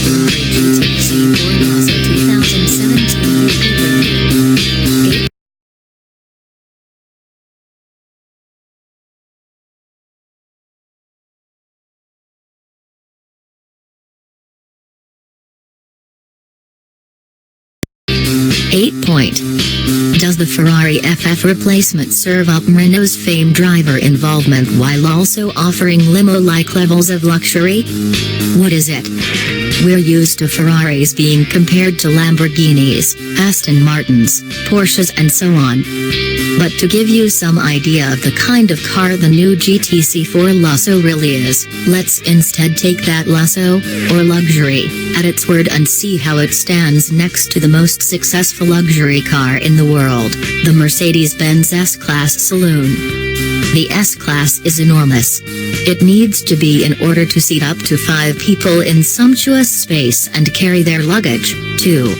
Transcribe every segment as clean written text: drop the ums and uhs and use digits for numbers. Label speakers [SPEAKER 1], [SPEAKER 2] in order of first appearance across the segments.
[SPEAKER 1] GTC4 Lusso 2017. 8 point. Does the Ferrari FF replacement serve up Renault's famed driver involvement while also offering limo-like levels of luxury? What is it? We're used to Ferraris being compared to Lamborghinis, Aston Martins, Porsches and so on. But to give you some idea of the kind of car the new GTC4 Lusso really is, let's instead take that Lusso, or luxury, at its word and see how it stands next to the most successful luxury car in the world, the Mercedes-Benz S-Class Saloon. The S-Class is enormous. It needs to be in order to seat up to 5 people in sumptuous space and carry their luggage, too.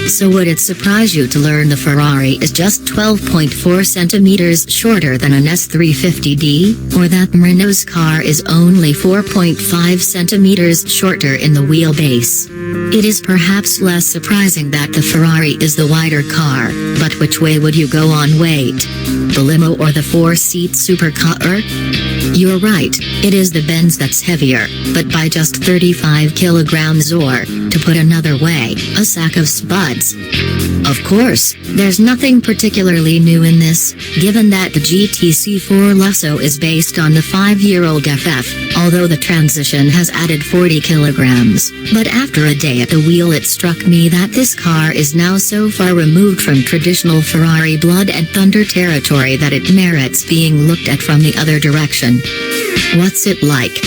[SPEAKER 1] So would it surprise you to learn the Ferrari is just 12.4 centimeters shorter than an S350D, or that Renault's car is only 4.5 centimeters shorter in the wheelbase? It is perhaps less surprising that the Ferrari is the wider car, but which way would you go on weight? The limo or the 4-seat supercar? You're right, it is the Benz that's heavier, but by just 35 kilograms or, to put another way, a sack of spuds. Of course, there's nothing particularly new in this, given that the GTC4 Lusso is based on the 5-year-old FF, although the transition has added 40 kilograms. But after a day at the wheel it struck me that this car is now so far removed from traditional Ferrari blood and thunder territory that it merits being looked at from the other direction. What's it like?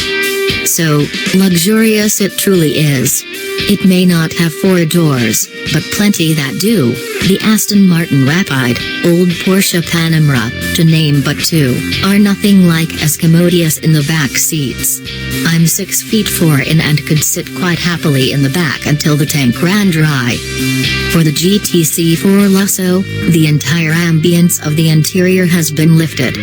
[SPEAKER 1] So luxurious it truly is. It may not have 4 doors, but plenty that do. The Aston Martin Rapide, old Porsche Panamera, to name but 2, are nothing like as commodious in the back seats. I'm 6'4" and could sit quite happily in the back until the tank ran dry. For the GTC4 Lusso, the entire ambience of the interior has been lifted.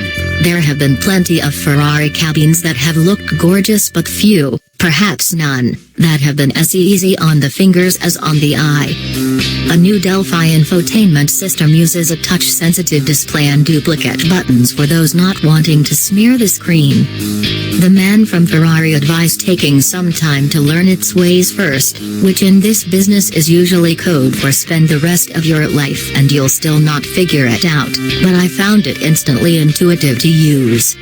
[SPEAKER 1] There have been plenty of Ferrari cabins that have looked gorgeous but few, perhaps none, that have been as easy on the fingers as on the eye. A new Delphi infotainment system uses a touch-sensitive display and duplicate buttons for those not wanting to smear the screen. The man from Ferrari advised taking some time to learn its ways first, which in this business is usually code for spend the rest of your life and you'll still not figure it out, but I found it instantly intuitive to use.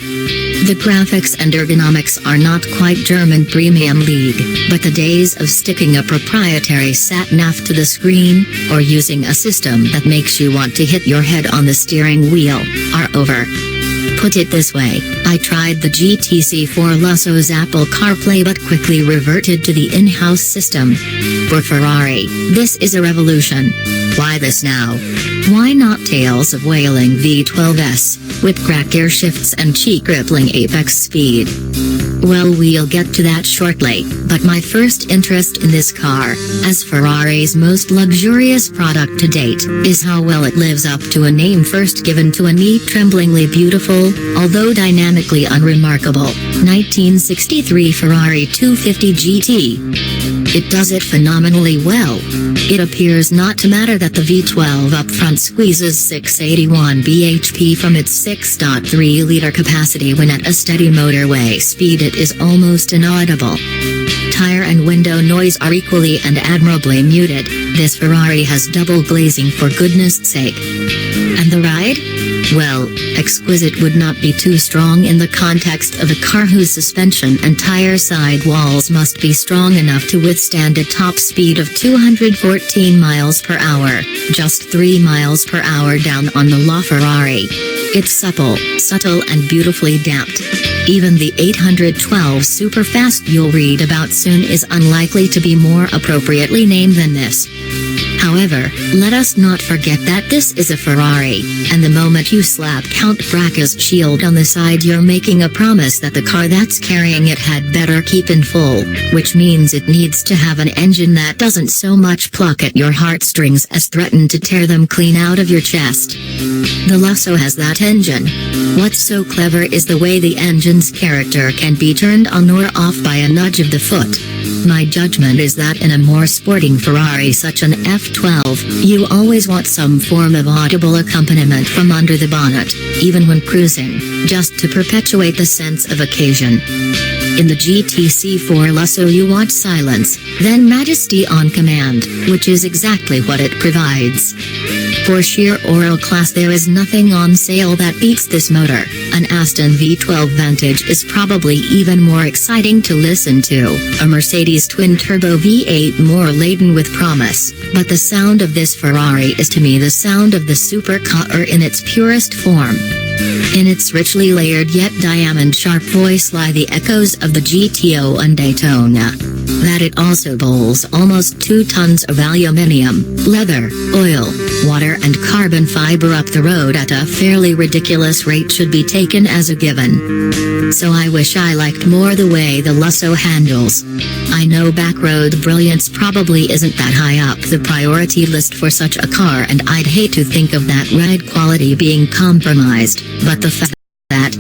[SPEAKER 1] The graphics and ergonomics are not quite German Premium League, but the days of sticking a proprietary sat-nav to the screen, or using a system that makes you want to hit your head on the steering wheel, are over. Put it this way, I tried the GTC4 Lusso's Apple CarPlay but quickly reverted to the in-house system. For Ferrari, this is a revolution. Why this now? Why not Tales of Wailing V12s, with crack gear shifts and cheek-rippling apex speed? Well, we'll get to that shortly, but my first interest in this car, as Ferrari's most luxurious product to date, is how well it lives up to a name first given to a neat, tremblingly beautiful, although dynamically unremarkable, 1963 Ferrari 250 GT. It does it phenomenally well. It appears not to matter that the V12 up front squeezes 681 bhp from its 6.3-liter capacity when at a steady motorway speed. It is almost inaudible. Tire and window noise are equally and admirably muted. This Ferrari has double glazing for goodness sake. And the ride? Well, exquisite would not be too strong in the context of a car whose suspension and tire side walls must be strong enough to withstand a top speed of 214 miles per hour, just 3 miles per hour down on the LaFerrari. It's supple, subtle and beautifully damped. Even the 812 superfast you'll read about soon is unlikely to be more appropriately named than this. However, let us not forget that this is a Ferrari, and the moment you slap Count Bracca's shield on the side you're making a promise that the car that's carrying it had better keep in full, which means it needs to have an engine that doesn't so much pluck at your heartstrings as threaten to tear them clean out of your chest. The Lusso has that engine. What's so clever is the way the engine's character can be turned on or off by a nudge of the foot. My judgment is that in a more sporting Ferrari such an F12, you always want some form of audible accompaniment from under the bonnet, even when cruising, just to perpetuate the sense of occasion. In the GTC4 Lusso you want silence, then majesty on command, which is exactly what it provides. For sheer oral class there is nothing on sale that beats this motor. An Aston V12 Vantage is probably even more exciting to listen to, a Mercedes twin-turbo V8 more laden with promise, but the sound of this Ferrari is to me the sound of the supercar in its purest form. In its richly layered yet diamond-sharp voice lie the echoes of the GTO and Daytona. That it also bowls almost 2 tons of aluminium, leather, oil, water and carbon fiber up the road at a fairly ridiculous rate should be taken as a given. So I wish I liked more the way the Lusso handles. I know backroad brilliance probably isn't that high up the priority list for such a car, and I'd hate to think of that ride quality being compromised, but the fact that